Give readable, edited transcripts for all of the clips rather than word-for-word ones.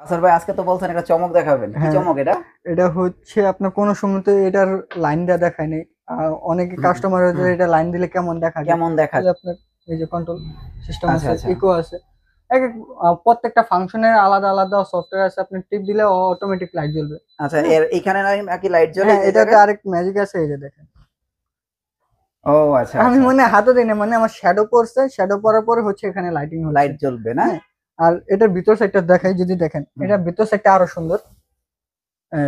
আসার ভাই আজকে তো বলছেন একটা চমক দেখাবেন, কি চমক এটা? এটা হচ্ছে আপনার কোনো সময় তো এটার লাইনটা দেখায় নাই। অনেকে কাস্টমার হচ্ছে এটা লাইন দিলে কেমন দেখা যায়, কেমন দেখা তাহলে যায়? আপনার এই যে কন্ট্রোল সিস্টেম আচ্ছা আছে, আচ্ছা ইকো আছে, এক এক প্রত্যেকটা ফাংশনের আলাদা আলাদা সফটওয়্যার আছে। আপনি টিপ দিলে অটোমেটিক লাইট জ্বলবে। আচ্ছা, হ্যাঁ, এর এখানে নাকি লাইট জ্বলে হ্যাঁ, এই এটাতে জায়গায়? আরেক ম্যাজিক আছে, এই যে দেখেন। ও আচ্ছা আমি আচ্ছা, মনে হাতে দিই না, মানে আমার শ্যাডো পড়ছে, শ্যাডো পড়ার পরে হচ্ছে এখানে লাইটিং হচ্ছে। লাইট জ্বলবে না? হ্যাঁ, আর এটার ভিতর সাইডটা দেখাই, যদি দেখেন এটা ভিতর সাইডটা আরো সুন্দর।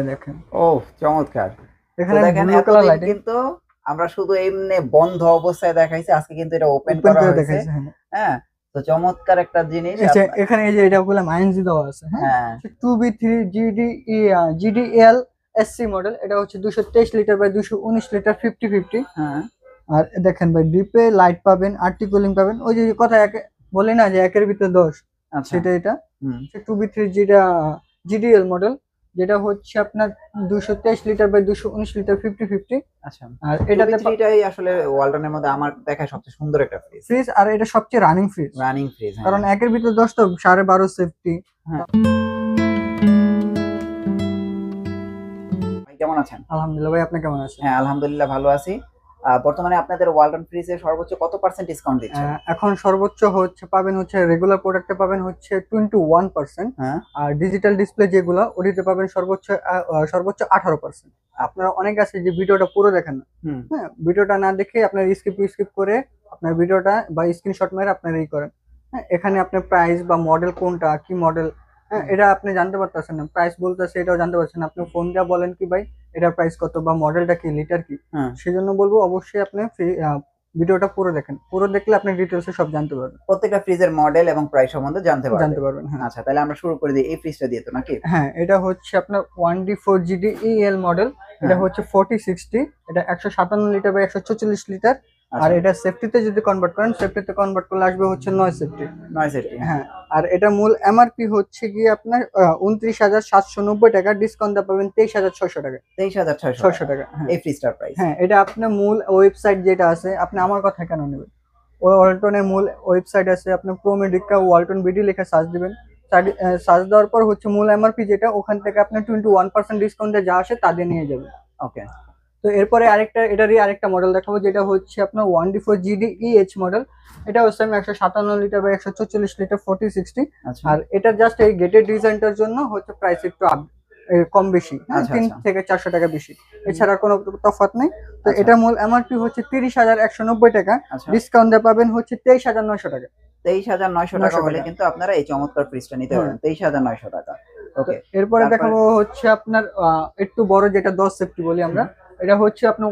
দেখেন ও চমৎকার। তো এখানে দেখেন ব্লু কালার এতদিন লাইটিং কিন্তু আমরা শুধু এমনি বন্ধ অবস্থায় দেখাইছি, আজকে কিন্তু এটা ওপেন ওপেন করা করে হয়েছে। দেখাইছে। হ্যাঁ, হ্যাঁ, তো চমৎকার একটা জিনিস এই যে আপনার। এখানে এই যে এটা গুলো মাইনজি দেওয়া আছে। হ্যাঁ, হ্যাঁ 2B3 জিডিএল এসসি মডেল। এটা হচ্ছে 223 লিটার বাই 219 লিটার 50-50। হ্যাঁ আর দেখেন ভাই, ডিপে লাইট পাবেন, আর্টিকুলিং পাবেন, ওই যে কথা বলি না যে একের ভিতরে 10, আচ্ছা। সেটা এটা হুম 2B3 যেটা জিডিএল মডেল, যেটা হচ্ছে আপনার 223 লিটার বাই 219 লিটার 50-50। আচ্ছা, আর টুবি এটাতে থ্রিটাই আসলে ওয়ালটনের মধ্যে আমার দেখা সবচেয়ে সুন্দর একটা ফ্রিজ। ফ্রিজ, আর এটা সবচেয়ে রানিং ফ্রিজ, রানিং ফ্রিজ, কারণ হ্যাঁ। একের ভিতরে 10 তো 12.5 সেফটি। হ্যাঁ, ভাই কেমন আছেন? আলহামদুলিল্লাহ ভাই, আপনি কেমন আছেন? হ্যাঁ আলহামদুলিল্লাহ ভালো আছি। বর্তমানে আপনাদের ওয়ালটন ফ্রিজে সর্বোচ্চ কত পার্সেন্ট ডিসকাউন্ট দিচ্ছেন? এখন সর্বোচ্চ হচ্ছে পাবেন হচ্ছে রেগুলার প্রোডাক্টে পাবেন হচ্ছে 21%। হ্যাঁ আর ডিজিটাল ডিসপ্লে যেগুলো ওটিতে পাবেন সর্বোচ্চ 18%। আপনারা অনেক আছে যে ভিডিওটা পুরো দেখেন না। হুম হ্যাঁ, ভিডিওটা না দেখে আপনার স্কিপ করে আপনার ভিডিওটা বা স্ক্রিনশট মেরে আপনার এই করেন। হ্যাঁ, এখানে আপনার প্রাইস বা মডেল কোনটা, কি মডেল, হ্যাঁ, এটা আপনি জানতে পারতেছেন না। প্রাইস বলতেছে এটাও জানতে পারছেন না। আপনি ফোন দিয়ে বলেন কি ভাই এটার প্রাইস কত বা মডেলটা কি, লিটার কি। হ্যাঁ, সেজন্য বলবো অবশ্যই আপনি ভিডিওটা পুরো দেখেন, পুরো দেখলে আপনি ডিটেলসে সব জানতে পারবেন। প্রত্যেকটা ফ্রিজের মডেল এবং প্রাইস সম্বন্ধে জানতে পারবেন। জানতে পারবেন, হ্যাঁ। আচ্ছা, তাহলে আমরা শুরু করে দিই এই ফ্রিজটা দিয়ে, তো নাকি? হ্যাঁ, এটা হচ্ছে আপনার 1D4 GDEL মডেল। এটা হ্যাঁ হচ্ছে 4060। এটা 157 লিটার বা 144 লিটার। আর আচ্ছা, এটা সেফটিতে যদি কনভার্ট করেন, সেফটিতে কনভার্ট করলে আসবে হচ্ছে 9 সেফটি। নয় সেফটি। হ্যাঁ, আর এটা মূল এমআরপি হচ্ছে গিয়ে আপনার 29,790 টাকা, ডিসকাউন্ট পাবেন 23,600 টাকা। 23,600 600 টাকা টাকা, হ্যাঁ। এই ফ্রিজটার প্রাইস। হ্যাঁ, এটা আপনার মূল ওয়েবসাইট যেটা আছে, আপনি আমার কথা কেন নেবেন, ওই ওয়ালটনের মূল ওয়েবসাইট আছে, আপনি প্রোমেডিকা ওয়ালটন বিডি লিখে সার্চ দিবেন। সার্চ দেওয়ার পর হচ্ছে মূল এমআরপি যেটা, ওখান থেকে আপনি 21% ডিসকাউন্টে যা আসে তা দিয়ে নিয়ে যাবেন। ওকে। তো এরপরে এটারই আরেকটা মডেল দেখাবো, যেটা হচ্ছে আপনার 1D4 GDEH মডেল। এটা হচ্ছে আমি 157 লিটার বা 144 লিটার 4060। আচ্ছা আর এটা জাস্ট এই গেটের ডিজাইনটার জন্য হচ্ছে প্রাইস একটু কম বেশি, হ্যাঁ, আচ্ছা 3 আচ্ছা থেকে 400 টাকা বেশি, এছাড়া কোনো তফাৎ নেই। তো আচ্ছা এটা মূল এমআরপি হচ্ছে 30,190 টাকা, আচ্ছা, ডিসকাউন্ট দিয়ে পাবেন হচ্ছে 23,900 টাকা। 23,900 টাকা 900 হলে টাকা, কিন্তু আপনারা এই চমৎকার ফ্রিজটা নিতে হ্যাঁ। পারেন, 23,900 টাকা। তো ওকে, এরপরে তারপরে? দেখাবো হচ্ছে আপনার একটু বড়, যেটা 10 সেফটি বলি আমরা। হুম, এটা হচ্ছে আপনার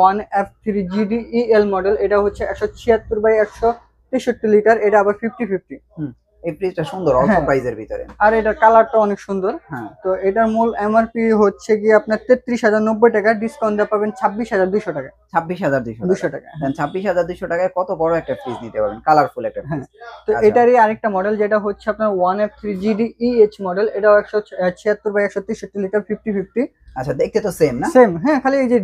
1F3 GDEL মডেল। এটা হচ্ছে 176 বাই 163 লিটার। এটা আবার 50-50। হুম, এই ফ্রিজটা সুন্দর অল্প হ্যাঁ, প্রাইসের ভিতরে। আর এটার কালারটা অনেক সুন্দর। হ্যাঁ, তো এটার মূল এমআরপি হচ্ছে গিয়ে আপনার 33,090 টাকা, ডিসকাউন্ট দিয়ে পাবেন 26,200 টাকা। 26,200 200 টাকা। টাকা, দেন হ্যাঁ। 26,200 টাকায় কত বড় একটা ফ্রিজ নিতে পারবেন, কালারফুল একটা হ্যাঁ, ফ্রিজ। তো আচ্ছা এটারই আরেকটা মডেল, যেটা হচ্ছে আপনার 1F3 GDEH মডেল। এটাও 176 বাই 163 লিটার 50-50। আচ্ছা, দেখতে তো সেম না? সেম, হ্যাঁ, খালি এই যে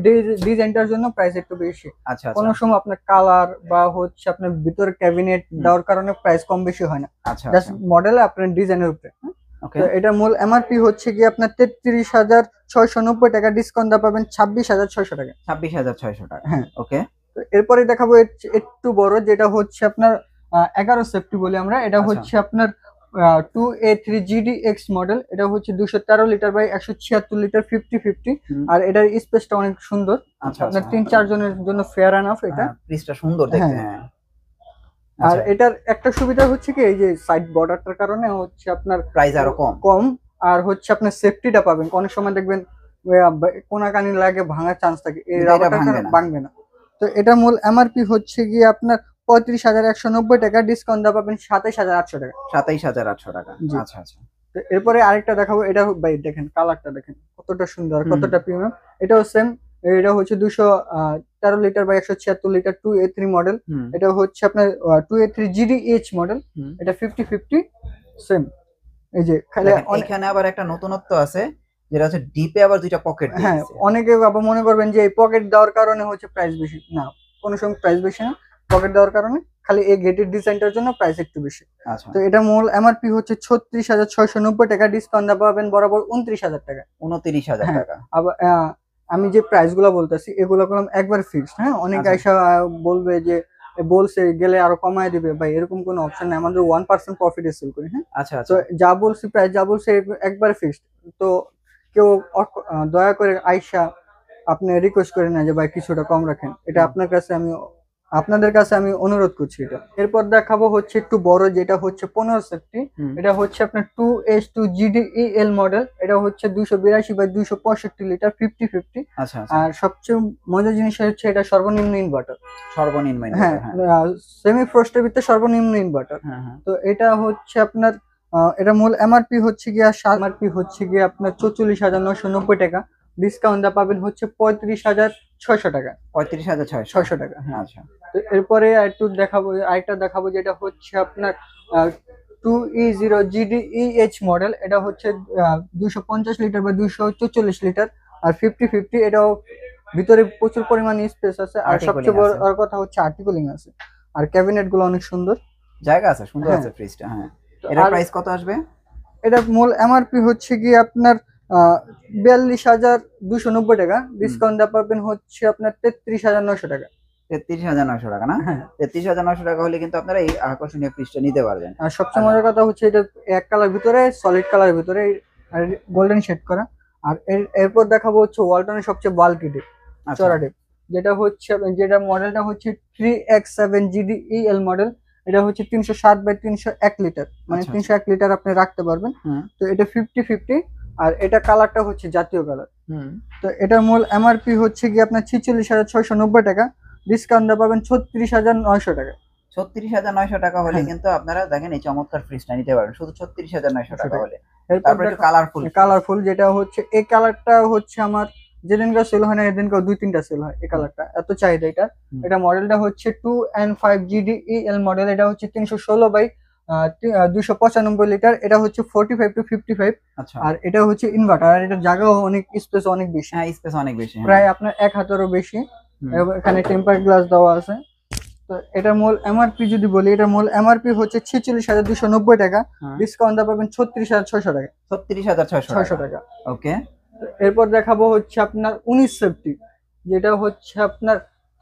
ডিজাইনটার জন্য প্রাইস একটু বেশি। আচ্ছা আচ্ছা কোনো সময় আপনার কালার বা হচ্ছে আপনার ভিতরে ক্যাবিনেট দেওয়ার কারণে প্রাইস কম বেশি হয় না, আচ্ছা জাস্ট আচ্ছা, মডেলে আপনার ডিজাইনের উপরে। ওকে। তো এটা মূল এমআরপি হচ্ছে কি আপনার 33,690 টাকা, ডিসকাউন্ট পাবেন 26,600 টাকা। 26,600 টাকা, হ্যাঁ, ওকে। তো এরপরে দেখাবো একটু বড়, যেটা হচ্ছে আপনার 11 সেফটি বলি আমরা। এটা আচ্ছা হচ্ছে আপনার 2A3 GDX মডেল। এটা হচ্ছে 213 লিটার বাই 176 লিটার 50-50। হুম, আর এটার স্পেসটা অনেক সুন্দর, আচ্ছা আপনার আচ্ছা, 3-4 জনের জন্য ফেয়ার এনাফ এটা। হ্যাঁ ফ্রিজটা সুন্দর দেখতে, হ্যাঁ, হ্যাঁ। আর আচ্ছা, এটার একটা সুবিধা হচ্ছে কি, এই যে সাইড বর্ডারটার কারণে হচ্ছে আপনার প্রাইস আরো কম। কম। আর হচ্ছে আপনার সেফটিটা পাবেন, অনেক সময় দেখবেন কোনাকানি লাগে ভাঙার চান্স থাকে, এই কিন্তু এটা রাবারটার ভাঙবে কারণে না। ভাঙবে না। তো এটা মূল এমআরপি হচ্ছে গিয়ে আপনার 35,190 টাকা, ডিসকাউন্ট দা পাবেন 27,800 টাকা। 27,800 টাকা, জি। আচ্ছা আচ্ছা। তো এরপরে আরেকটা দেখাবো, এটা ভাই দেখেন কালারটা দেখেন কতটা সুন্দর, হুম কতটা প্রিমিয়াম। এটাও সেম। এটা হচ্ছে 213 লিটার বা 176 লিটার 2A3 মডেল। হুম এটা হচ্ছে আপনার 2A3 GDH মডেল। হুম, এটা 50-50 সেম। এই যে খালি দেখেন এখানে আবার একটা নতুনত্ব আছে, যেটা হচ্ছে ডিপে আবার দুইটা পকেট দিয়ে হ্যাঁ, দিছে। অনেকে আবার মনে করবেন যে এই পকেট দেওয়ার কারণে হচ্ছে প্রাইস বেশি, না, কোনো সময় প্রাইস বেশি না। পকেট দেওয়ার কারণে, খালি এই গেটের ডিজাইনটার জন্য প্রাইস একটু বেশি। আচ্ছা, তো এটা মূল এমআরপি হচ্ছে 36,690 টাকা, ডিসকাউন্ট পাবেন বরাবর 29,000 টাকা। 29,000 হ্যাঁ, টাকা। আবার আমি যে প্রাইস গুলো বলতেছি এগুলো করলাম একবার ফিক্সড। হ্যাঁ, অনেকে আচ্ছা, আইসা বলবে যে বলছে গেলে আরো কমায় দিবে, ভাই এরকম কোনো অপশন নেই, আমাদের 1% প্রফিটে সেল করি। হ্যাঁ, আচ্ছা, তো আচ্ছা। যা বলছি প্রাইস যা বলছে একবার ফিক্সড। তো কেউ দয়া করে আইসা আপনি রিকোয়েস্ট করেন না যে ভাই কিছুটা কম রাখেন, এটা হুম, আপনাদের কাছে আমি অনুরোধ করছি এটা। এরপর দেখাবো হচ্ছে একটু বড়, যেটা হচ্ছে 15 সেফটি। হুম। এটা হচ্ছে আপনার 2S2 GDEL মডেল। এটা হচ্ছে 282/265 লিটার 50-50। আচ্ছা, আচ্ছা। আর সবচেয়ে মজার জিনিস হচ্ছে এটা সর্বনিম্ন ইনভার্টার। সর্বনিম্ন হ্যাঁ, ইনভার্টার, হ্যাঁ। সেমি ফ্রস্টের ভিতরে সর্বনিম্ন ইনভার্টার। হ্যাঁ, হ্যাঁ। তো এটা হচ্ছে আপনার এটা মূল এমআরপি হচ্ছে গিয়া এমআরপি হচ্ছে গিয়ে আপনার 44,990 টাকা, ডিসকাউন্ট দা পাবেন হচ্ছে 35,600 টাকা। 35,600। 600 টাকা, হ্যাঁ। আচ্ছা। তো এরপরে একটু দেখাবো, আরেকটা দেখাবো যেটা হচ্ছে আপনার 2E0 GDEH মডেল। এটা হচ্ছে 250 লিটার বা 244 লিটার, আর 50-50। এটাও ভিতরে প্রচুর পরিমাণ স্পেস আছে, আর আর্টিকুলিং সবচেয়ে বড় আছে। কথা হচ্ছে আর্টিকুলিং আছে, আর ক্যাবিনেট গুলো অনেক সুন্দর। জায়গা আছে, সুন্দর হ্যাঁ, আছে ফ্রিজটা, হ্যাঁ। তো এটার আর প্রাইস কত আসবে? এটা মূল এমআরপি হচ্ছে গিয়ে আপনার 42,290 টাকা, হুম। ডিসকাউন্ট দা পাবেন হচ্ছে আপনার 33,900 টাকা। 33,900 টাকা না? হ্যাঁ, 33,900 টাকা হলে কিন্তু আপনারা এই আকর্ষণীয় ফ্রিজটা নিতে পারবেন। আর সবচেয়ে আচ্ছা, মজার কথা হচ্ছে এটা এক কালার ভিতরে, সলিড কালার ভিতরে, আর গোল্ডেন শেড করা। আর এরপর দেখাবো হচ্ছে ওয়ালটনের সবচেয়ে বাল্কি ডিপ, আচ্ছা, চড়া ডিপ, যেটা মডেলটা হচ্ছে 3X7 GDEL মডেল। এটা হচ্ছে 360/301 লিটার, মানে আচ্ছা, আচ্ছা। 301 লিটার আপনি রাখতে পারবেন। হুম, তো এটা 50-50, আর এটা কালারটা হচ্ছে জাতীয় কালার। হুম। তো এটার মূল এমআরপি হচ্ছে গিয়ে আপনার 46,690 টাকা, ডিসকাউন্ট পাবেন 36,900 টাকা। 36,900 টাকা হলে হ্যাঁ, কিন্তু আপনারা দেখেন এই চমৎকার ফ্রিজটা নিতে পারবেন শুধু 36,900 টাকা 900 টাকা। হলে। এরপর তারপর একটু দেখো কালারফুল ফ্রিজ। কালারফুল, যেটা হচ্ছে এই কালারটা হচ্ছে আমার যেদিনকার সেল হয় না এদিনকার 2-3টা সেল হয় এই হুম, কালারটা, এত চাহিদা এটা। হুম। এটা মডেলটা হচ্ছে 2N5 GDEL মডেল। এটা হচ্ছে 316/295 লিটার। এটা হচ্ছে 45-55। আচ্ছা। আর এটা হচ্ছে ইনভার্টার, আর এটার জায়গাও অনেক, স্পেস অনেক বেশি, হ্যাঁ, স্পেস অনেক বেশি, হ্যাঁ। প্রায় আপনার 1 হাতেরও বেশি। হুম। এবং এখানে টেম্পার গ্লাস দেওয়া আছে। তো এটার মূল এমআরপি যদি বলি, এটার মূল এমআরপি হচ্ছে 46,290 টাকা, হ্যাঁ। ডিসকাউন্ট পাবেন 36,600 টাকা। 36,600 ছয়শো টাকা। টাকা ওকে। এরপর দেখাবো হচ্ছে আপনার 19 সেফটি, যেটা হচ্ছে আপনার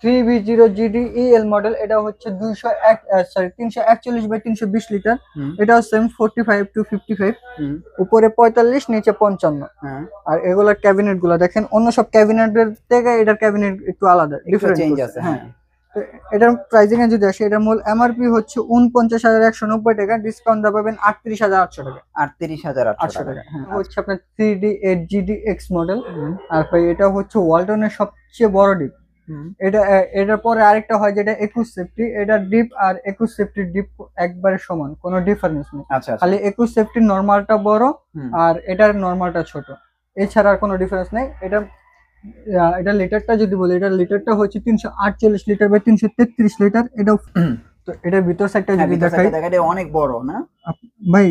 3B0 GDEL মডেল। এটা হচ্ছে 341/320 লিটার। হুম, এটাও সেম 45-55, হুম। উপরে 45, নিচে 55। হ্যাঁ। আর এগুলোর ক্যাবিনেট গুলো দেখেন, অন্য সব ক্যাবিনেটের থেকে এটার ক্যাবিনেট একটু আলাদা, একটু ডিফারেন্ট চেঞ্জ করছে। আছে, হ্যাঁ, হ্যাঁ। তো এটার প্রাইসিং এ যদি আসে, এটার মূল এমআরপি হচ্ছে 49,190 টাকা, ডিসকাউন্ট পাবেন 38,800 টাকা। 38,800 800 টাকা। টাকা, হ্যাঁ। আচ্ছা। হচ্ছে আপনার 3D8 GDX মডেল। হুম, আর ভাই এটা হচ্ছে ওয়ালটনের সবচেয়ে বড় ডিপ। হুম। এটার পরে আরেকটা হয় যেটা 21 সেফটি। এটা ডিপ আর 21 সেফটির ডিপ একবারে সমান, কোনো ডিফারেন্স নেই। আচ্ছা, আচ্ছা। খালি 21 সেফটির নর্মালটা বড়, হুম। আর এটার নর্মালটা ছোট, এছাড়া আর কোনো ডিফারেন্স নেই। এটা লিটারটা যদি বলি, এটা লিটারটা হচ্ছে 348 লিটার/333 লিটার। এটাও, তো এটার ভিতর সাইডটা হ্যাঁ, যদি ভিতর দেখাই, সাইডটা দেখা যায় অনেক বড় না? ভাই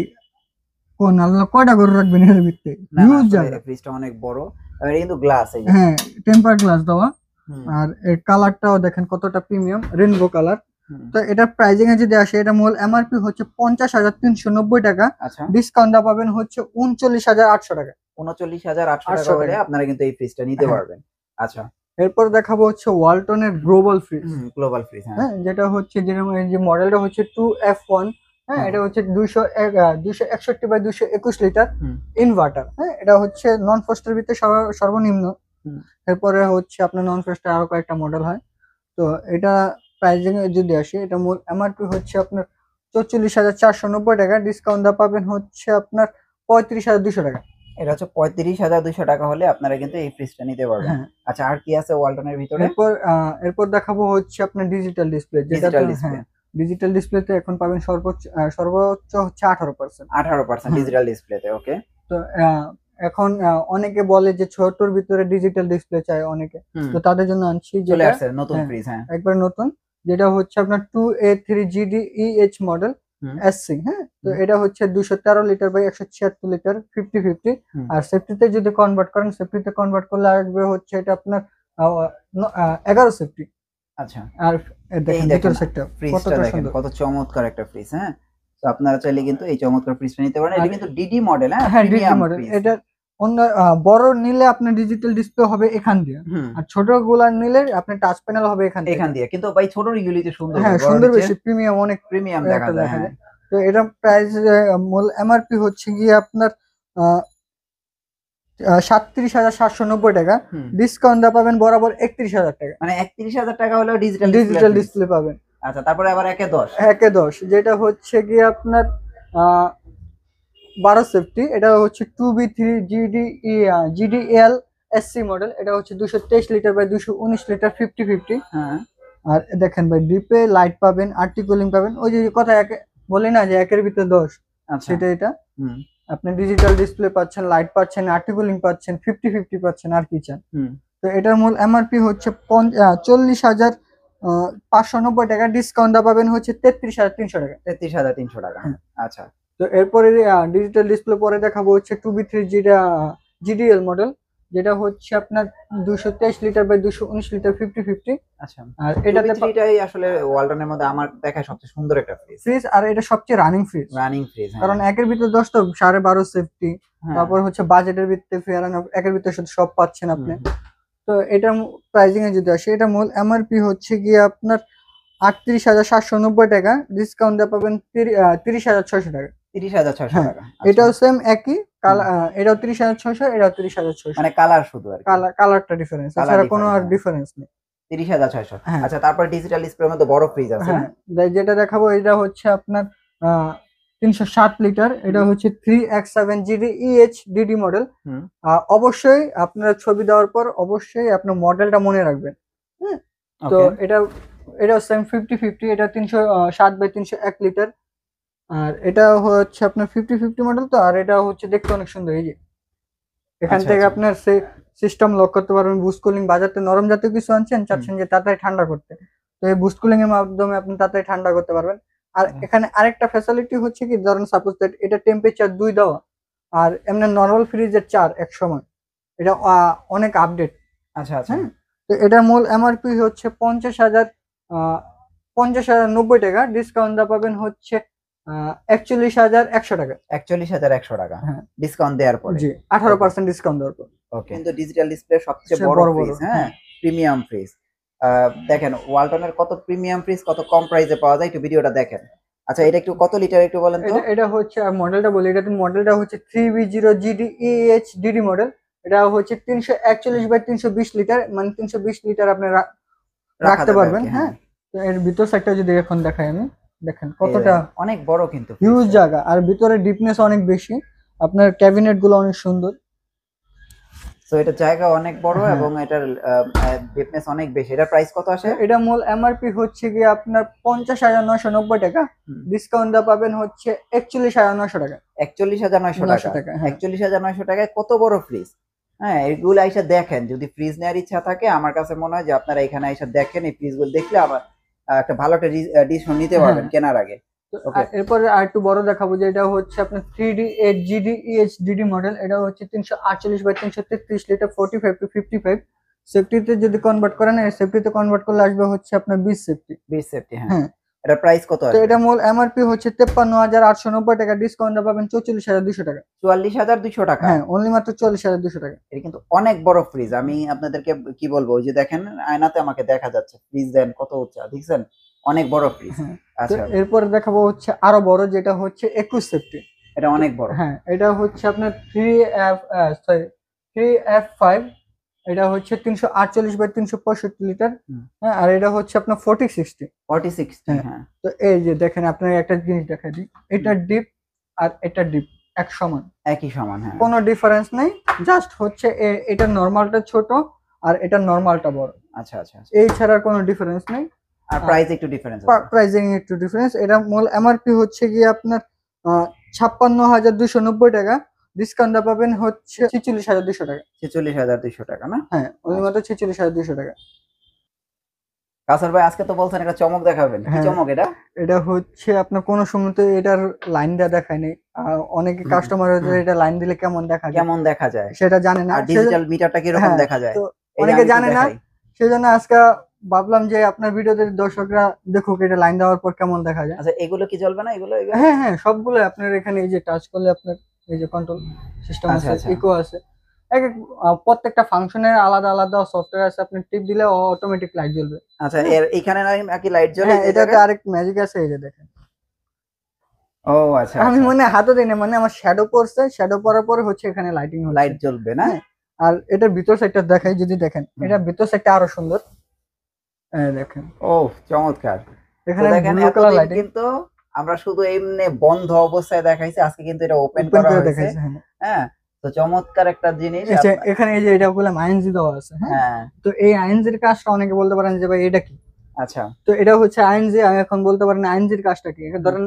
কোন আল্লাহ কয়টা করে রাখবেন এর ভিতরে, না, না, হিউজ আসলে জায়গা। ফ্রিজটা অনেক বড়। আর এটা কিন্তু গ্লাস, এই যে। হ্যাঁ, টেম্পার গ্লাস দেওয়া। হুম, আর এর কালারটাও দেখেন কতটা প্রিমিয়াম, রেনবো কালার। হুম। তো এটার প্রাইজিং এ যদি আসে, এটা মূল এমআরপি হচ্ছে 50,390 টাকা, আচ্ছা। ডিসকাউন্ট পাবেন হচ্ছে 39,800 টাকা। 39,800 টাকা 800 হলে টাকা, আপনারা কিন্তু এই ফ্রিজটা নিতে হ্যাঁ। পারবেন। আচ্ছা। এরপর দেখাবো হচ্ছে ওয়ালটনের গ্লোবাল ফ্রিজ। হুম, গ্লোবাল ফ্রিজ, হ্যাঁ। হ্যাঁ, যেটা হচ্ছে যেরকম এই যে মডেলটা হচ্ছে 2F1। হ্যাঁ, হুম, এটা হচ্ছে 261/221 লিটার হুম, ইনভার্টার। হ্যাঁ, এটা হচ্ছে নন ফ্রস্টের ভিতরে সর্বনিম্ন। হুম। এরপরে হচ্ছে আপনার নন ফ্রস্টের আরো কয়েকটা মডেল হয়। তো এটা প্রাইজিং এ যদি আসে, এটা মূল এমআরপি হচ্ছে আপনার 44,490 টাকা, ডিসকাউন্ট দা পাবেন হচ্ছে আপনার 35,200 টাকা। এটা হচ্ছে 35,200 টাকা হলে আপনারা কিন্তু এই ফ্রিজটা নিতে পারবেন। হ্যাঁ, আচ্ছা, আর কি আছে ওয়ালটনের ভিতরে? এরপর দেখাবো হচ্ছে আপনার ডিজিটাল ডিসপ্লে, যেটা ডিজিটাল তো ডিসপ্লে। হ্যাঁ, ডিজিটাল ডিসপ্লেতে এখন পাবেন সর্বোচ্চ হচ্ছে 18%। 18% হ্যাঁ, ডিজিটাল ডিসপ্লেতে, ওকে। তো এখন অনেকে বলে যে ছোটর ভিতরে ডিজিটাল ডিসপ্লে চায় অনেকে, হুম। তো তাদের জন্য আনছি চলে যেটা, আসছে নতুন হ্যাঁ, ফ্রিজ, হ্যাঁ। একবার নতুন, যেটা হচ্ছে আপনার 2A3 GDEH মডেল হুম, এসসি। হ্যাঁ, তো হুম, এটা হচ্ছে 213 লিটার/176 লিটার 50-50। হুম। আর সেফটিতে যদি কনভার্ট করেন, সেফটিতে কনভার্ট করলে আসবে হচ্ছে এটা আপনার 11 সেফটি। আচ্ছা, আর এই দেখেন দেখেন ভিতর সেটটা ফ্রিজটা কতটা দেখেন সুন্দর। কত চমৎকার একটা ফ্রিজ। হ্যাঁ, তো আপনারা চাইলে কিন্তু এই চমৎকার ফ্রিজটা নিতে পারেন। আর এটা কিন্তু ডিডি মডেল, হ্যাঁ, হ্যাঁ, ডিজিটাল প্রিমিয়াম মডেল। ফ্রিজ। এটা অন্য বড় নিলে আপনার ডিজিটাল ডিসপ্লে হবে এখান দিয়ে, হুম, আর ছোট গুলা নিলে আপনার টাচ প্যানেল হবে এখান এখান থেকে। দিয়ে কিন্তু ভাই ছোট রিগুলিতে সুন্দর হ্যাঁ, ভাই, বড় সুন্দর নিচে বেশি প্রিমিয়াম অনেক প্রিমিয়াম দেখা একটা যায়। দেখা হ্যাঁ, যায়। তো এটা প্রাইস মূল এমআরপি হচ্ছে গিয়ে আপনার 37,790 টাকা। হুম, ডিসকাউন্ট দা পাবেন বরাবর 31,000 টাকা। মানে 31,000 টাকা হলেও digital display digital fridge. Display পাবেন আচ্ছা, তারপরে আবার একে 10। একে 10, যেটা হচ্ছে গিয়ে আপনার 12 সেফটি। এটা হচ্ছে 2B3 জিডিএল এসসি মডেল। এটা হচ্ছে 223 লিটার বাই 219 লিটার 50-50। হ্যাঁ, আর দেখেন ভাই, ডিপে লাইট পাবেন, আরটি কুলিং পাবেন। ওই যে কথা বলি না যে একের ভিতরে 10, আচ্ছা, সেটা এটা। হুম, আপনি ডিজিটাল ডিসপ্লে পাচ্ছেন, লাইট পাচ্ছেন, আরটি কুলিং পাচ্ছেন, 50-50 পাচ্ছেন, আর কি চান। হুম, তো এটার মূল এমআরপি হচ্ছে 40,590 টাকা। ডিসকাউন্ট পাবেন হচ্ছে 33,300 টাকা। 33,300 টাকা। হ্যাঁ। আচ্ছা, তো এরপরে ডিজিটাল ডিসপ্লে পরে দেখাবো হচ্ছে 2B3 যেটা জিডিএল মডেল, যেটা হচ্ছে আপনার 223 লিটার বাই 219 লিটার 50-50। আচ্ছা, আর টু বি এটাতে থ্রিটাই আসলে ওয়ালটনের মধ্যে আমার দেখা সবচেয়ে সুন্দর একটা ফ্রিজ, ফ্রিজ, আর এটা সবচেয়ে রানিং ফ্রিজ। Running fridge. কারণ হ্যাঁ, একের ভিতরে 10 তো 12.5 সেফটি। হ্যাঁ, তারপর হচ্ছে বাজেটের ভিত্তিতে ফেয়ার একের ভিতরে সব পাচ্ছেন হুম, আপনি। তো এটা প্রাইজিং এ যদি আসে, এটা মূল এমআরপি হচ্ছে গিয়ে আপনার 38,790 টাকা। ডিসকাউন্ট পাবেন 30,600 টাকা। 30,600 হ্যাঁ, টাকা। আচ্ছা, এটাও সেম একই হুম, কালার। এটাও 30,600, এটাও 30,600। মানে কালার শুধু আর কি, কালারটা ডিফারেন্স, কালার এছাড়া কোনো ডিফারেন্স। আর হ্যাঁ, ডিফারেন্স নেই। 30,600। হ্যাঁ, আচ্ছা, তারপর ডিজিটাল ডিসপ্লের মধ্যে বড় ফ্রিজ আছে না? হ্যাঁ, যেটা দেখাবো এটা হচ্ছে আপনার 307 লিটার। এটা হুম, হচ্ছে 3X7 GDEH ডিডি মডেল। হুম, অবশ্যই আপনারা ছবি দেওয়ার পর অবশ্যই আপনার মডেলটা মনে রাখবেন। হ্যাঁ, তো ওকে, এটা সেম 50-50। এটা 307/301 লিটার। আর এটা হচ্ছে আপনার 50-50 মডেল। তো আর এটা হচ্ছে দেখতে অনেক সুন্দর। এই যে এখান আচ্ছা, থেকে আচ্ছা, আপনার সেই সিস্টেম লক করতে পারবেন। বুস্ট কুলিং, বাজারতে নরম জাতীয় কিছু আনছেন, হুম, চাচ্ছেন যে তাড়াতাড়ি ঠান্ডা করতে, তো এই বুস্ট কুলিং এর মাধ্যমে আপনি তাড়াতাড়ি ঠান্ডা করতে পারবেন। আর আচ্ছা, এখানে আরেকটা ফ্যাসিলিটি হচ্ছে কি, ধরেন সাপোজ দ্যাট এটা টেম্পারেচার 2 দেওয়া, আর এমনি নরমাল ফ্রিজের 4 এক সময়। এটা অনেক আপডেট। আচ্ছা, আচ্ছা, হ্যাঁ, তো এটার মূল এমআরপি হচ্ছে 50,090 টাকা। ডিসকাউন্ট দা পাবেন হচ্ছে 41,100 টাকা। 41,100 টাকা হ্যাঁ, ডিসকাউন্ট দেওয়ার পরে। জি, ওকে, 18% ডিসকাউন্ট দেওয়ার পর। ওকে, কিন্তু ডিজিটাল ডিসপ্লে সবচেয়ে সে বড় বড় বড়, ফ্রিজ, হ্যাঁ, হ্যাঁ। Premium fridge. দেখেন ওয়ালটনের কত প্রিমিয়াম ফ্রিজ কত কম প্রাইসে পাওয়া যায়, একটু ভিডিওটা দেখেন। আচ্ছা, এটা একটু কত লিটার একটু বলেন তো? এটা হচ্ছে, আর মডেলটা বলি, মডেলটা হচ্ছে 3B0 GDEH ডিডি মডেল। এটা হচ্ছে 341/320 লিটার, মানে 320 লিটার আপনি রাখা রাখতে যাবে আর পারবেন। কি, হ্যাঁ, হ্যাঁ। তো এর ভিতর সাইডটা যদি এখন দেখাই আমি, দেখেন এই কতটা দেখেন অনেক বড় কিন্তু হিউজ ফ্রিজটা। জায়গা, আর ভিতরে ডিপনেস অনেক বেশি। আপনার ক্যাবিনেট গুলো অনেক সুন্দর। তো এটা জায়গা অনেক বড় হ্যাঁ, এবং এটার ডিপনেস অনেক বেশি। এটার প্রাইস কত আসে? এটা মূল এমআরপি হচ্ছে গিয়ে আপনার 50,990 টাকা। হুম, ডিসকাউন্ট দা পাবেন হচ্ছে 41,900 টাকা। 41,900 900 টাকা। টাকা, হ্যাঁ। 41,900 টাকায় কত বড় ফ্রিজ! হ্যাঁ, এগুলো আইসা দেখেন, যদি ফ্রিজ নেওয়ার ইচ্ছা থাকে আমার কাছে মনে হয় যে আপনারা এখানে আইসা দেখেন, এই ফ্রিজগুলো দেখলে আবার একটা ভালো একটা ডিসিশন নিতে হ্যাঁ, পারবেন কেনার আগে। তো ওকে, এরপরে আর একটু বড় দেখাবো, যে এটা হচ্ছে আপনার 3D8 GDEH ডিডি মডেল। এটা হচ্ছে 348/333 লিটার 45-55। সেফটিতে যদি কনভার্ট করেন, সেফটিতে কনভার্ট করলে আসবে হচ্ছে আপনার 20 সেফটি। বিচ সেফটি, হ্যাঁ। হ্যাঁ, এটার প্রাইস কত তো আসবে? এটা মূল এমআরপি হচ্ছে 53,890 টাকা। ডিসকাউন্ট পাবেন 44,200 টাকা। 44,200 টাকা। হ্যাঁ, অনলি মাত্র 44,200 টাকা। এটা কিন্তু অনেক বড় ফ্রিজ। আমি আপনাদেরকে কি বলবো, ওই যে দেখেন আয়নাতে আমাকে দেখা যাচ্ছে ফ্রিজ দেন কত উঁচা, দেখছেন? অনেক বড় ফ্রিজ। হ্যাঁ, তো আচ্ছা, এরপরে দেখাবো হচ্ছে আরো বড়, যেটা হচ্ছে 21 সেফটি। এটা অনেক বড়। হ্যাঁ, এটা হচ্ছে আপনার 3F5। এটা হচ্ছে 348/365 লিটার। হুম, হ্যাঁ, আর এটা হচ্ছে আপনার 40-60। 40-60, হ্যাঁ, হ্যাঁ। তো এই যে দেখেন, আপনার একটা জিনিস দেখাই দিই। হুম, এটা ডিপ আর এটা ডিপ এক সমান, একই সমান, হ্যাঁ। কোনো ডিফারেন্স নেই। জাস্ট হচ্ছে এটা নর্মালটা ছোট, আর এটা নর্মালটা বড়। আচ্ছা, আচ্ছা, আচ্ছা। এই ছাড়া কোনো ডিফারেন্স নেই। আর প্রাইস একটু ডিফারেন্স আছে। প্রাইসিং একটু ডিফারেন্স। এটা মূল এমআরপি হচ্ছে গিয়ে আপনার 56,290 টাকা। ডিসকাউন্ট পাবেন হচ্ছে 46,200 টাকা। 46,200 টাকা না? হ্যাঁ, ওই আচ্ছা। মাত্র 46,200 টাকা। কাসার ভাই আজকে তো বলছেন একটা চমক দেখাবেন। কি হ্যাঁ, চমক এটা? এটা হচ্ছে আপনার কোনো সময় তো এটার লাইনটা দেখায় নাই। অনেকে হুম, কাস্টমার হচ্ছে হুম। এটা লাইন দিলে কেমন দেখা যায় কেমন দেখা যায়? সেটা জানে না। আর ডিজিটাল মিটারটা কিরকম হ্যাঁ, দেখা যায়? তো এই যে অনেকে আমি একটু জানে না, দেখাই। সেজন্য আজকে ভাবলাম যে আপনার ভিডিওতে দর্শকরা দেখুক এটা লাইন দেওয়ার পর কেমন দেখা যায়। আচ্ছা এগুলো কি জ্বলবে না এগুলো এগুলো? হ্যাঁ হ্যাঁ, সবগুলো আপনার এখানে এই যে টাচ করলে আপনার এই যে কন্ট্রোল সিস্টেম আচ্ছা আছে, আচ্ছা ইকো আছে, এক এক প্রত্যেকটা ফাংশনের আলাদা আলাদা সফটওয়্যার আছে, আপনি টিপ দিলে অটোমেটিক লাইট জ্বলবে। আচ্ছা, হ্যাঁ এর এখানে নাকি লাইট জ্বলে হ্যাঁ, এই এটাতে জায়গায়? আরেক ম্যাজিক আছে, এই যে দেখেন। ও আচ্ছা আমি আচ্ছা, মানে হাতও দিই না, মানে আমার শ্যাডো পড়ছে, শ্যাডো পড়ার পরে হচ্ছে এখানে লাইটিং হচ্ছে। লাইট জ্বলবে না? হ্যাঁ, আর এটার ভিতর সাইডটা দেখাই যদি দেখেন, হুম। এটা ভিতর সাইডটা আরো সুন্দর। এই দেখেন ও চমৎকার। তো এখানে দেখেন ব্লু কালার এতদিন লাইটিং কিন্তু আমরা শুধু এমনি বন্ধ অবস্থায় দেখাইছি, আজকে কিন্তু এটা ওপেন ওপেন করা করে হয়েছে। দেখাইছে। হ্যাঁ, হ্যাঁ, তো চমৎকার একটা জিনিস এই যে এখানে এই যে এটা বলে আইএনজি দেওয়া আছে। হ্যাঁ, হ্যাঁ তো এই আইএনজির কাজটা অনেকে বলতে পারেন যে ভাই এটা কি। আচ্ছা তো এটা হচ্ছে আইএনজি, আমি এখন বলতে পারেন আইএনজির কাজটা কি। ধরেন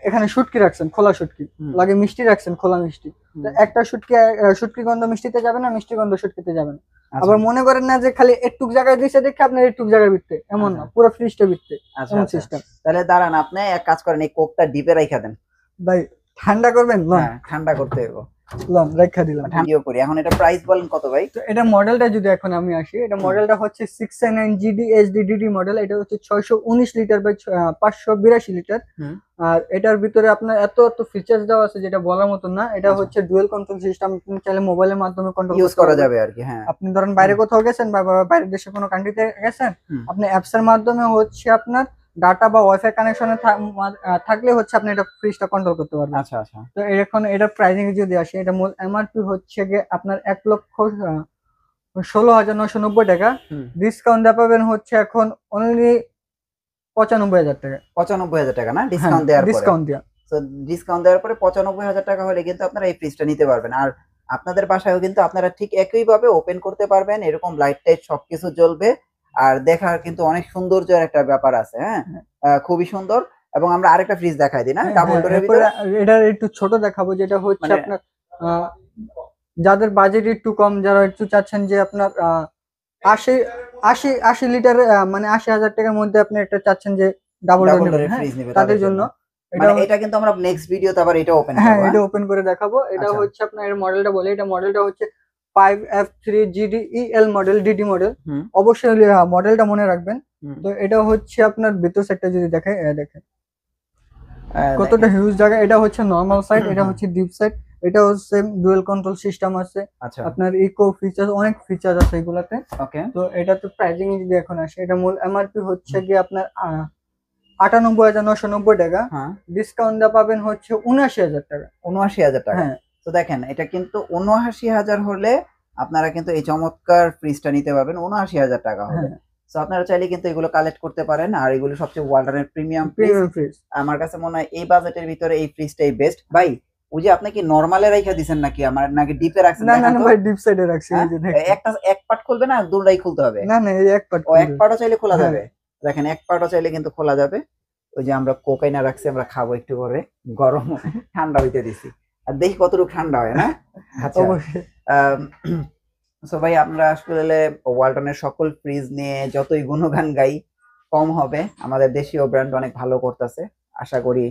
এখানে শুটকি রাখছেন, খোলা শুটকি, হুম লাগে মিষ্টি রাখছেন, খোলা মিষ্টি। তো হুম, একটা শুটকি শুটকি গন্ধ মিষ্টিতে যাবে না, মিষ্টি গন্ধ শুটকিতে যাবে না। আচ্ছা আবার মনে করেন না যে খালি একটুক জায়গায় দিছে দেখে আপনার একটুক জায়গায় বিকতে, এমন আচ্ছা না, পুরো ফ্রিজটা বিকতে, আচ্ছা এমন আচ্ছা। সিস্টেম। তাহলে দাঁড়ান, আপনি এক কাজ করেন, এই কোকটা ডিপে রাইখা দেন। ভাই ঠান্ডা করবেন, লন হ্যাঁ ঠান্ডা করতে হবে। লন রেখা দিলাম। ঠান্ডিও করি। এখন এটা প্রাইস বলেন কত ভাই? তো এটা মডেলটা যদি এখন আমি আসি, এটা হুম, মডেলটা হচ্ছে 699 GD HDDD মডেল। এটা হচ্ছে 619 লিটার বাই 582 লিটার। হুম, আর এটার ভিতরে আপনার এত এত ফিচার্স দেওয়া আছে যেটা বলার মতন না। এটা আচ্ছা, হচ্ছে ডুয়েল কন্ট্রোল সিস্টেম, আপনি চাইলে মোবাইলের মাধ্যমে কন্ট্রোল ইউজ করতে করা পারবেন। যাবে আর কি, হ্যাঁ। আপনি ধরেন বাইরে হুম, কোথাও গেছেন বা বাইরের দেশে কোনো কান্ট্রিতে গেছেন, হুম, আপনি অ্যাপস এর মাধ্যমে হচ্ছে আপনার ডাটা বা ওয়াইফাই কানেকশনে থাকলে হচ্ছে আপনি এটা ফ্রিজটা কন্ট্রোল করতে পারবেন। আচ্ছা আচ্ছা, তো এখন এটার প্রাইসিং যদি আসে, এটা মূল এমআরপি হচ্ছে গিয়ে আপনার 1,16,990 টাকা। হুম, ডিসকাউন্ট দেওয়া পাবেন হচ্ছে এখন অনলি 95,000 টাকা। 95,000 টাকা না হ্যাঁ, ডিসকাউন্ট দেওয়ার পরে? ডিসকাউন্ট দিয়া। তো ডিসকাউন্ট দেওয়ার পরে 95,000 টাকা হলে কিন্তু আপনারা এই ফ্রিজটা নিতে পারবেন। আর আপনাদের বাসায়ও কিন্তু আপনারা ঠিক একইভাবে ওপেন করতে পারবেন, এরকম লাইট টাইট সবকিছু জ্বলবে। আর দেখার কিন্তু অনেক সৌন্দর্যের একটা ব্যাপার আছে, হ্যাঁ। খুবই সুন্দর। এবং আমরা আরেকটা ফ্রিজ দেখাই দিই না, হ্যাঁ ডাবল হ্যাঁ, ডোরের এরপরে ভিতরে? এটার একটু ছোট দেখাবো, যেটা হচ্ছে মানে আপনার আহ, যাদের বাজেট একটু কম, যারা একটু চাচ্ছেন যে আপনার 80 লিটার মানে 80,000 টাকার মধ্যে আপনি একটা চাচ্ছেন যে ডাবল ডোর ডাবল নেবেন। ডোরের হ্যাঁ, ফ্রিজ নিবে তাদের তাদের জন্য। জন্য এটা মানে এটা কিন্তু আমরা নেক্সট ভিডিওতে আবার এটা ওপেন হ্যাঁ, করবো, এটা হ্যাঁ। ওপেন করে দেখাবো। এটা আচ্ছা, হচ্ছে আপনার এর মডেলটা বলে, এটা মডেলটা হচ্ছে 5F3GDEL মডেল, ডিডি মডেল। হুম অবশ্যই মডেলটা মনে রাখবেন। হুম, তো এটা হচ্ছে আপনার ভিতর সাইডটা যদি দেখেন, দেখেন কতটা দেখেন। হিউজ জায়গা। এটা হচ্ছে নর্মাল সাইড, এটা হুম, হচ্ছে ডিপ সাইড। এটাও সেম ডুয়াল কন্ট্রোল সিস্টেম আছে, আচ্ছা, আপনার ইকো ফিচার, অনেক ফিচার আছে এগুলাতে। ওকে, তো এটা তো প্রাইজিং যদি এখন আসে, এটা মূল এমআরপি হচ্ছে গিয়ে আপনার 98,990 টাকা। হ্যাঁ, ডিসকাউন্ট দেওয়া পাবেন হচ্ছে 79,000 টাকা। ৭৯,০০০ টাকা। হ্যাঁ তো দেখেন এটা কিন্তু ৭৯,০০০ হলে আপনারা কিন্তু এই চমৎকার ফ্রিজটা নিতে পারবেন ৭৯,০০০ টাকা হলে। হ্যাঁ, তো আপনারা চাইলে কিন্তু এগুলো কালেক্ট করতে পারেন। আর এগুলো সবচেয়ে ওয়ালটনের প্রিমিয়াম ফ্রিজ। Premium fridge. আমার কাছে মনে হয় এই বাজেটের ভিতরে এই ফ্রিজটাই বেস্ট। ভাই ওই যে আপনি কি নরমালে রাইখা দিছেন নাকি আমার নাকি ডিপে রাখছেন না না দেখান না তো? ভাই, ডিপ সাইডে রাখছি, এই হ্যাঁ, যে দেখেন। একটা এক পার্ট খুলবে না দুটাই খুলতে হবে? না না, এই এক পার্ট ও এক খুলবে। পার্টও চাইলে খোলা হ্যাঁ, যাবে? দেখেন এক পার্টও চাইলে কিন্তু খোলা যাবে। ওই যে আমরা কোকাইনা রাখছি, আমরা খাবো একটু পরে, গরম ঠান্ডা হইতে দিছি। আর দেখি কতটুকু ঠান্ডা হয় না। আচ্ছা, অবশ্যই। সো ভাই আমরা আসলে ওয়ালটনের সকল ফ্রিজ নিয়ে যতই গুণগান গাই কম হবে। আমাদের দেশীয় ব্র্যান্ড অনেক ভালো করতেছে। আশা করি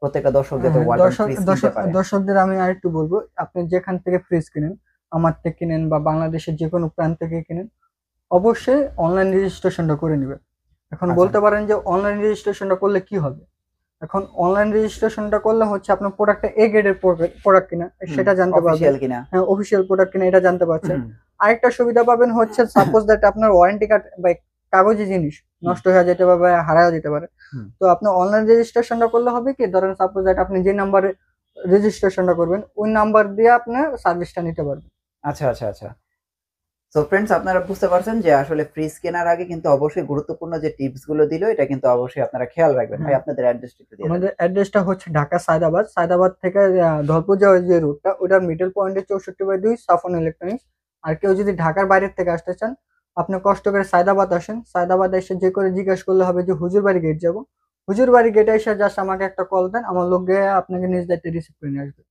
প্রত্যেকটা দর্শক যাতে হ্যাঁ, ওয়ালটন ফ্রিজ কিনতে পারে। দর্শকদের আমি আরেকটু বলবো, আপনি যেখান থেকে ফ্রিজ কিনেন, আমার থেকে কিনেন বা বাংলাদেশের যে কোনো প্রান্ত থেকে কিনেন, অবশ্যই অনলাইন রেজিস্ট্রেশনটা করে নেবেন। এখন আচ্ছা, বলতে পারেন যে অনলাইন রেজিস্ট্রেশনটা করলে কি হবে। এখন অনলাইন রেজিস্ট্রেশনটা করলে হচ্ছে আপনার প্রোডাক্টটা এ গ্রেডের প্রোডাক্ট কিনা সেটা জানতে পারবেন। অফিসিয়াল কিনা। হ্যাঁ, অফিসিয়াল প্রোডাক্ট কিনা এটা জানতে পারছেন। হুম, আরেকটা সুবিধা পাবেন হচ্ছে, সাপোজ দ্যাট আপনার ওয়ারেন্টি কার্ড বা কাগজে জিনিস হুম, নষ্ট হয়ে যেতে পারে বা হারাও যেতে পারে। হুম। তো আপনি অনলাইন রেজিস্ট্রেশনটা করলে হবে কি, ধরেন সাপোজ দ্যাট আপনি যে নাম্বারে রেজিস্ট্রেশনটা করবেন ওই নাম্বার দিয়ে আপনার সার্ভিসটা নিতে পারবেন। আচ্ছা আচ্ছা আচ্ছা। সো ফ্রেন্ডস আপনারা বুঝতে পারছেন যে আসলে ফ্রিজ কেনার আগে কিন্তু অবশ্যই গুরুত্বপূর্ণ যে টিপস গুলো দিল এটা কিন্তু অবশ্যই আপনারা খেয়াল রাখবেন। ভাই হ্যাঁ, আপনাদের অ্যাড্রেসটা একটু দিয়ে দেন। আমাদের অ্যাড্রেসটা হচ্ছে ঢাকা সায়দাবাদ। সায়দাবাদ থেকে ধলপুর যাওয়ার যে রুটটা, ওটার মিডল পয়েন্টে 64/2 সাফন ইলেকট্রনিক্স। আর কেউ যদি ঢাকার বাইরের থেকে আসতে চান, আপনি কষ্ট করে সায়দাবাদ আসেন। সায়দাবাদ এসে যে করে জিজ্ঞেস করলে হবে যে হুজুরবাড়ি গেট যাব। হুজুরবাড়ি গেটে এসে জাস্ট আমাকে একটা কল দেন, আমার লোক গিয়ে আপনাকে নিজ দায়িত্বে রিসিভ করে নিয়ে আসবে।